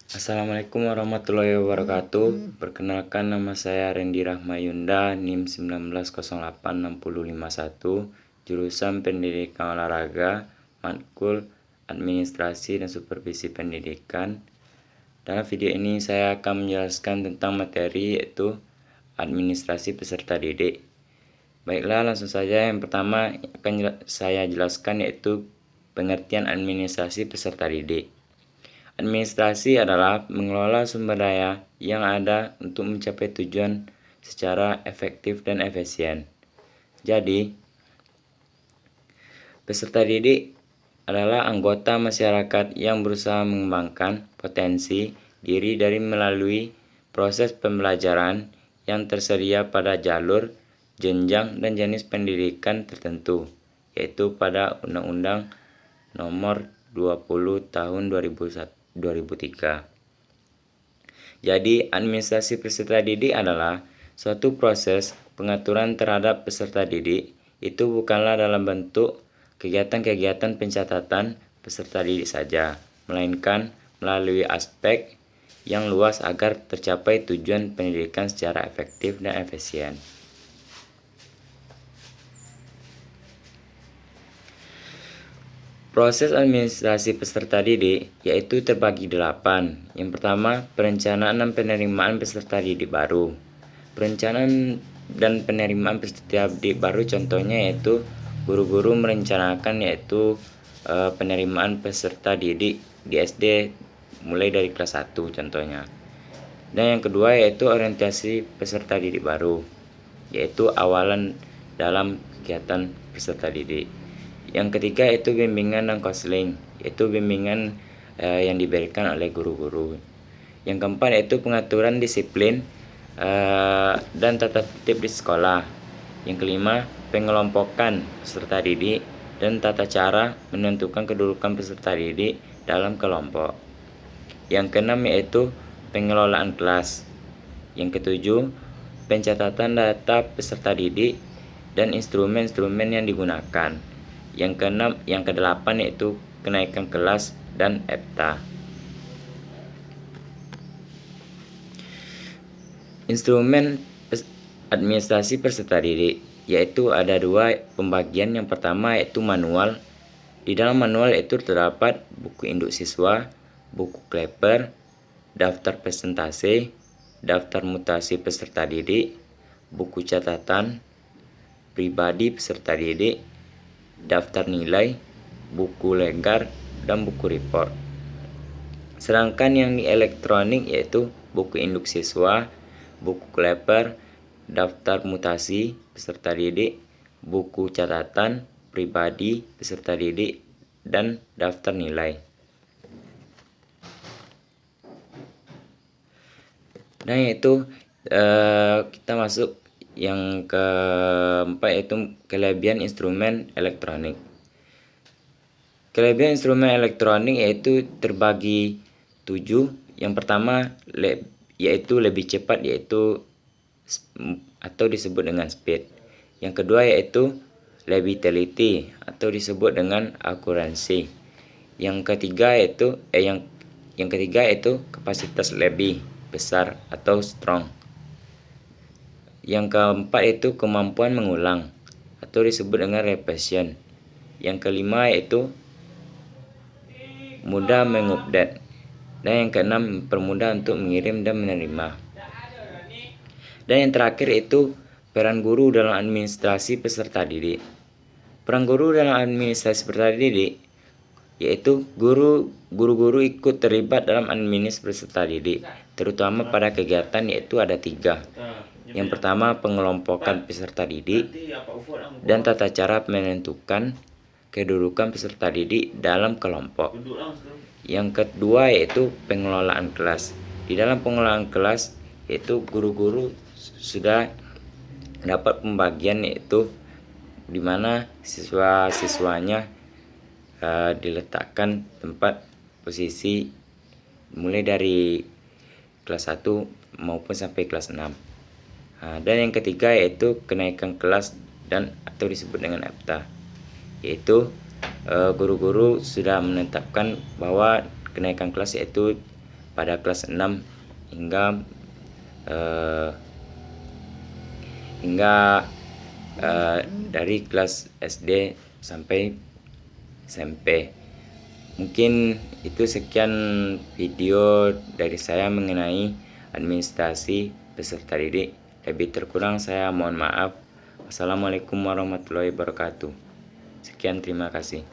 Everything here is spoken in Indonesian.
Assalamualaikum warahmatullahi wabarakatuh. Perkenalkan, nama saya Rendi Rahmayunda, NIM 19086051, jurusan Pendidikan Olahraga, Matkul Administrasi dan Supervisi Pendidikan. Dalam video ini saya akan menjelaskan tentang materi yaitu administrasi peserta didik. Baiklah, langsung saja. Yang pertama akan saya jelaskan yaitu pengertian administrasi peserta didik. Administrasi adalah mengelola sumber daya yang ada untuk mencapai tujuan secara efektif dan efisien. Jadi, peserta didik adalah anggota masyarakat yang berusaha mengembangkan potensi diri dari melalui proses pembelajaran yang tersedia pada jalur, jenjang, dan jenis pendidikan tertentu, yaitu pada Undang-Undang Nomor 20 Tahun 2003. Jadi, administrasi peserta didik adalah suatu proses pengaturan terhadap peserta didik. Itu bukanlah dalam bentuk kegiatan-kegiatan pencatatan peserta didik saja, melainkan melalui aspek yang luas agar tercapai tujuan pendidikan secara efektif dan efisien. Proses administrasi peserta didik yaitu terbagi 8. Yang pertama, perencanaan dan penerimaan peserta didik baru. Perencanaan dan penerimaan peserta didik baru contohnya yaitu guru-guru merencanakan yaitu penerimaan peserta didik di SD mulai dari kelas 1 contohnya. Dan yang kedua yaitu orientasi peserta didik baru, yaitu awalan dalam kegiatan peserta didik. Yang ketiga itu bimbingan dan konseling, yaitu bimbingan yang diberikan oleh guru-guru. Yang keempat yaitu pengaturan disiplin dan tata tertib di sekolah. Yang kelima, pengelompokan peserta didik dan tata cara menentukan kedudukan peserta didik dalam kelompok. Yang keenam yaitu pengelolaan kelas. Yang ketujuh, pencatatan data peserta didik dan instrumen-instrumen yang digunakan. Yang kedelapan yaitu kenaikan kelas dan EPTA. Instrumen administrasi peserta didik yaitu ada 2 pembagian. Yang pertama yaitu manual. Di dalam manual itu terdapat buku induk siswa, buku kleper, daftar presentasi, daftar mutasi peserta didik, buku catatan pribadi peserta didik, daftar nilai, buku lengkar, dan buku report. Sedangkan yang di elektronik yaitu buku induk siswa, buku kleper, daftar mutasi peserta didik, buku catatan pribadi peserta didik, dan daftar nilai. Nah, yaitu kita masuk yang keempat yaitu kelebihan instrumen elektronik. Kelebihan instrumen elektronik yaitu terbagi 7. Yang pertama yaitu lebih cepat, yaitu atau disebut dengan speed. Yang kedua yaitu lebih teliti atau disebut dengan akuransi. Yang ketiga yaitu kapasitas lebih besar atau strong. Yang keempat yaitu kemampuan mengulang atau disebut dengan repetition. Yang kelima yaitu mudah mengupdate. Dan yang keenam permudah untuk mengirim dan menerima. Dan yang terakhir itu peran guru dalam administrasi peserta didik. Peran guru dalam administrasi peserta didik yaitu guru-guru ikut terlibat dalam administrasi peserta didik, terutama pada kegiatan yaitu ada 3. Yang pertama, pengelompokan peserta didik dan tata cara menentukan kedudukan peserta didik dalam kelompok. Yang kedua yaitu pengelolaan kelas. Di dalam pengelolaan kelas yaitu guru-guru sudah dapat pembagian yaitu di mana siswa-siswanya diletakkan tempat posisi mulai dari kelas 1 maupun sampai kelas 6. Dan yang ketiga yaitu kenaikan kelas dan atau disebut dengan EPTA, yaitu guru-guru sudah menetapkan bahwa kenaikan kelas yaitu pada kelas 6 hingga dari kelas SD sampai SMP. Mungkin itu sekian video dari saya mengenai administrasi peserta didik. Lebih terkurang saya mohon maaf. Wassalamualaikum warahmatullahi wabarakatuh. Sekian, terima kasih.